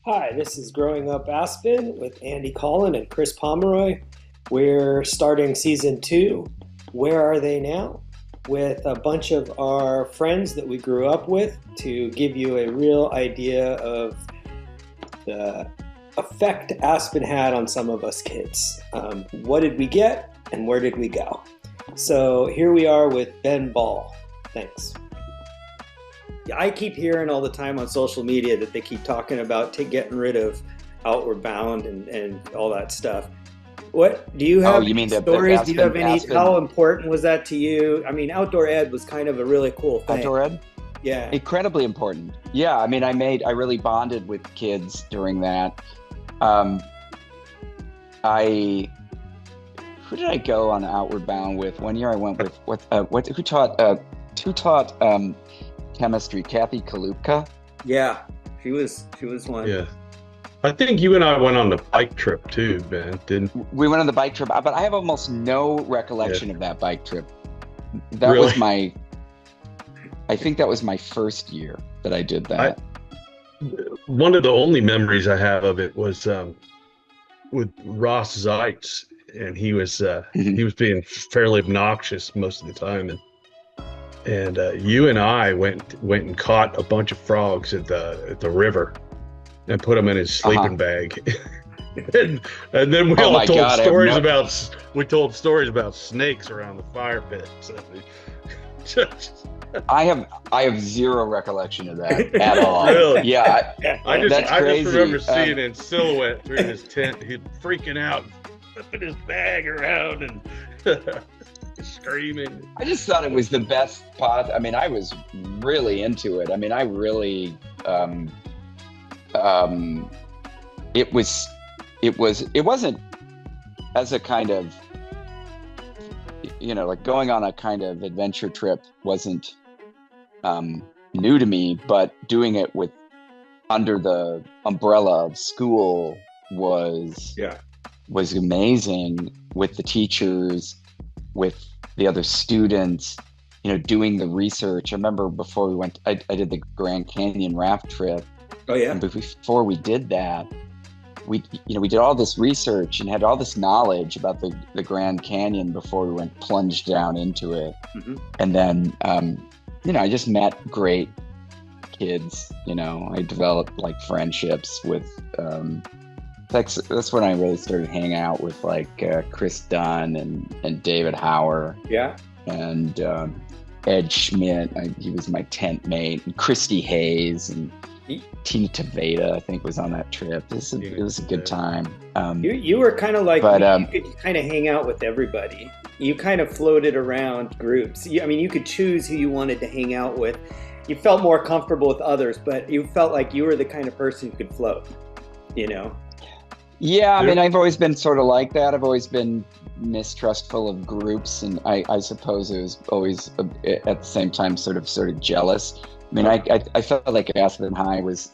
Hi, this is Growing Up Aspen with Andy Collin and Chris Pomeroy. We're starting season 2. Where are they now? With a bunch of our friends that we grew up with to give you a real idea of the effect Aspen had on some of us kids. What did we get and where did we go? So here we are with Ben Ball. Thanks. I keep hearing all the time on social media that they keep talking about getting rid of Outward Bound and all that stuff. What do you have? Oh, you mean stories? Aspen, do you have any? Aspen, how important was that to you? I mean, outdoor ed was kind of a really cool thing. Outdoor ed? Yeah. Incredibly important. Yeah, I mean, I really bonded with kids during that. Who did I go on Outward Bound with? One year I went with who taught chemistry, Kathy Kalupka. Yeah, she was one. Yeah. I think you and I went on the bike trip too, Ben, didn't we? Went on the bike trip, but I have almost no recollection of that bike trip. That Really? was I think that was my first year that I did that. One of the only memories I have of it was with Ross Zeitz, and he was being fairly obnoxious most of the time, and you and I went and caught a bunch of frogs at the river and put them in his sleeping bag. and then we all told stories about snakes around the fire pit. So I have zero recollection of that at all. Really? Yeah, I just crazy. remember seeing in silhouette through his tent, he'd freaking out, flipping his bag around and screaming. I just thought it was the best pod. I mean, I was really into it. I mean, I really, it wasn't as a kind of, like going on a kind of adventure trip wasn't new to me, but doing it under the umbrella of school was amazing, with the teachers, with the other students, doing the research. I remember before we went, I did the Grand Canyon raft trip. Oh yeah. And before we did that, we did all this research and had all this knowledge about the Grand Canyon before we went plunged down into it. Mm-hmm. And then, I just met great kids. I developed like friendships with, that's when I really started hanging out with like Chris Dunn and David Hauer. Yeah. And Ed Schmidt, he was my tent mate, and Christy Hayes and Tina Taveta, I think, was on that trip. It was a good time. You were kind of like, but, you could kind of hang out with everybody. You kind of floated around groups. You could choose who you wanted to hang out with. You felt more comfortable with others, but you felt like you were the kind of person who could float, Yeah, I mean, I've always been sort of like that. I've always been mistrustful of groups, and I suppose it was always at the same time sort of jealous. I mean, I felt like Aspen High was,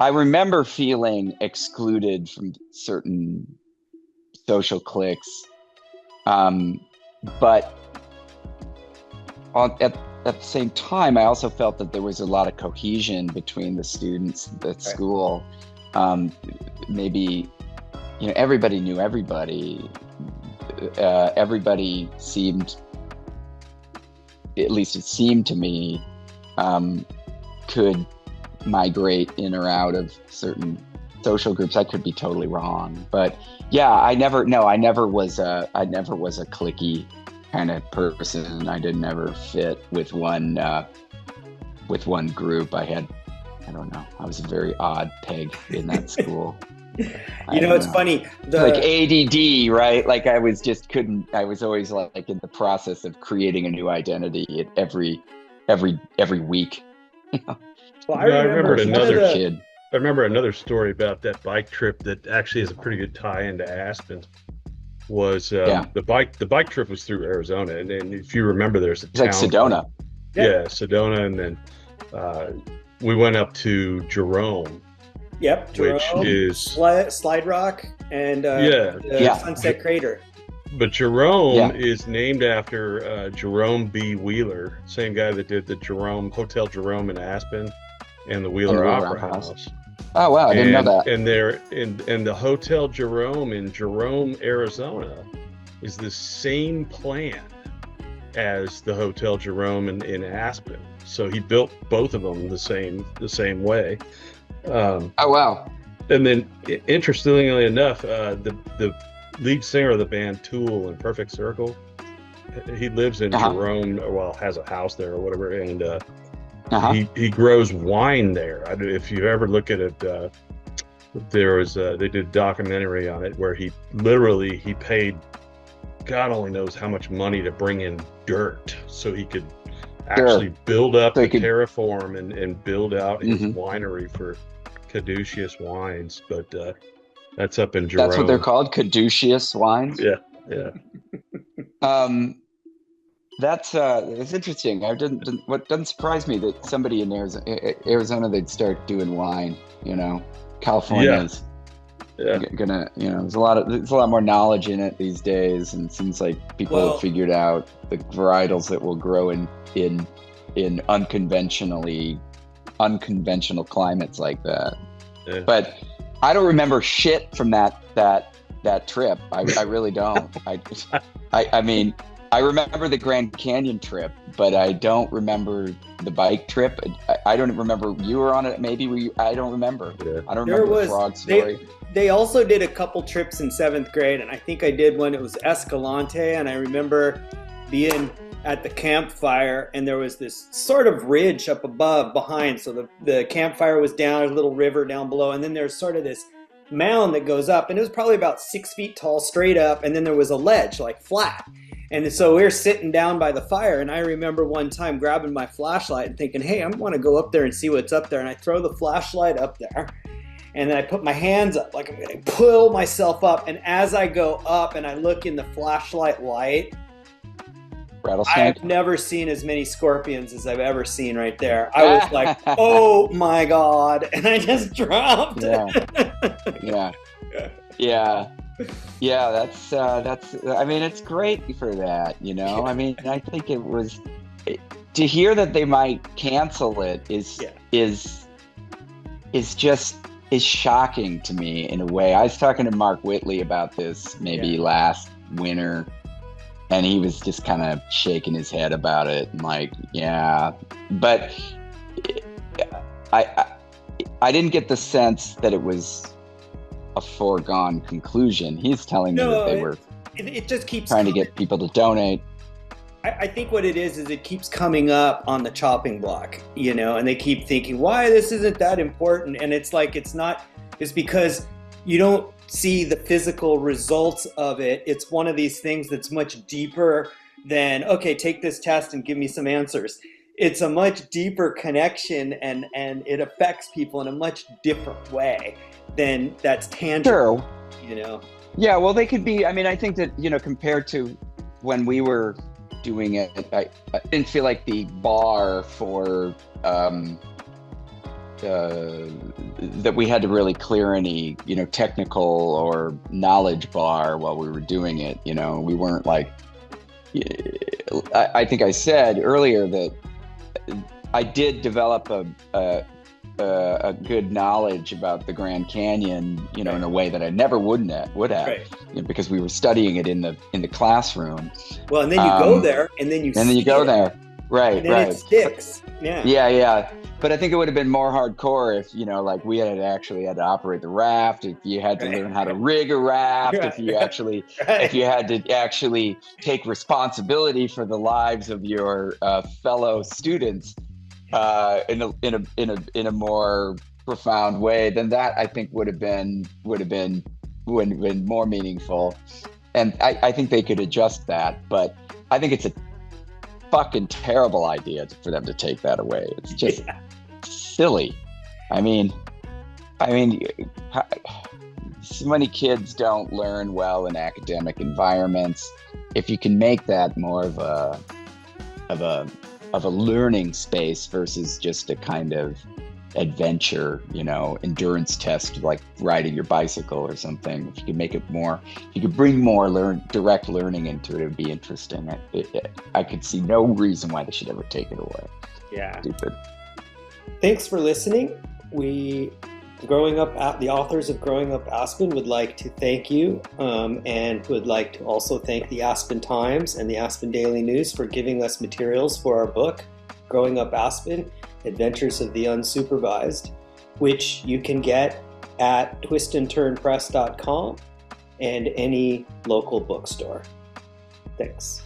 I remember feeling excluded from certain social cliques, but at the same time, I also felt that there was a lot of cohesion between the students at school. Maybe, everybody knew everybody. Everybody seemed, at least it seemed to me, could migrate in or out of certain social groups. I could be totally wrong, but yeah, I never was a cliquey kind of person. I didn't ever fit with one group. I don't know. I was a very odd peg in that school. It's funny. Like ADD, right? Like I was always like in the process of creating a new identity at every week. Well, I remember I remember another story about that bike trip that actually is a pretty good tie into Aspen. Was the bike trip was through Arizona, and if you remember, there's a town like Sedona. Yeah, Sedona, and then we went up to Jerome. Yep, Jerome, which is Slide Rock and Yeah. Sunset Crater. But Jerome is named after Jerome B. Wheeler, same guy that did the Hotel Jerome in Aspen and the Wheeler Opera House. Oh wow, I didn't know that. And the Hotel Jerome in Jerome, Arizona, is the same plan as the Hotel Jerome in Aspen. So he built both of them the same way. Oh wow! And then, interestingly enough, the lead singer of the band Tool in Perfect Circle, he lives in Jerome, has a house there or whatever, and he grows wine there. If you ever look at it, they did a documentary on it where he paid God only knows how much money to bring in dirt so he could actually build up the terraform and build out his winery for caduceus wines. But that's up in Jerome. That's what they're called, caduceus wines? Yeah. That's interesting. What doesn't surprise me that somebody in Arizona they'd start doing wine, California's gonna, there's a lot more knowledge in it these days, and it seems like people have figured out the varietals that will grow in unconventional climates like that. Yeah. But I don't remember shit from that trip. I really don't. I mean, I remember the Grand Canyon trip, but I don't remember the bike trip. I don't remember. You were on it. Maybe I don't remember. Yeah. I don't remember the frog story. They also did a couple trips in 7th grade, and I think I did one. It was Escalante, and I remember being at the campfire, and there was this sort of ridge up behind. So the campfire was down, there's a little river down below, and then there's sort of this mound that goes up, and it was probably about 6 feet tall straight up, and then there was a ledge, like flat. And so we were sitting down by the fire, and I remember one time grabbing my flashlight and thinking, hey, I want to go up there and see what's up there. And I throw the flashlight up there, and then I put my hands up like I'm going to pull myself up. And as I go up and I look in the flashlight light, rattlesnake? I've never seen as many scorpions as I've ever seen right there. I was like, oh my God. And I just dropped. Yeah, that's I mean, it's great for that, I mean, I think it was to hear that they might cancel it is shocking to me in a way. I was talking to Mark Whitley about this last winter, and he was just kind of shaking his head about it and like, but I didn't get the sense that it was a foregone conclusion. He's telling me that they were it just keeps trying to get people to donate. I think what it is it keeps coming up on the chopping block, and they keep thinking, why this isn't that important? And it's like, it's not, it's because you don't see the physical results of it. It's one of these things that's much deeper than, okay, take this test and give me some answers. It's a much deeper connection, and it affects people in a much different way than that's tangible. Sure. Yeah, well, they could be, I mean, I think that, compared to when we were doing it, I didn't feel like the bar for that we had to really clear any, technical or knowledge bar while we were doing it. We weren't like, I think I said earlier that I did develop a good knowledge about the Grand Canyon, in a way that I never would have, because we were studying it in the classroom. Well, and then you go there, and then you go there, right? And then it sticks. Yeah. But I think it would have been more hardcore if, like we had to operate the raft, if you had to learn how to rig a raft, if you had to actually take responsibility for the lives of your fellow students in a more profound way, then that I think would have been more meaningful. And I think they could adjust that, but I think it's a fucking terrible idea for them to take that away. It's just silly. I mean, so many kids don't learn well in academic environments. If you can make that more of a learning space versus just a kind of adventure, endurance test, like riding your bicycle or something. If you could make it more, if you could bring more direct learning into it, it would be interesting. I could see no reason why they should ever take it away. Yeah. Stupid. Thanks for listening. The authors of Growing Up Aspen would like to thank you, and would like to also thank the Aspen Times and the Aspen Daily News for giving us materials for our book, Growing Up Aspen, Adventures of the Unsupervised, which you can get at twistandturnpress.com and any local bookstore. Thanks.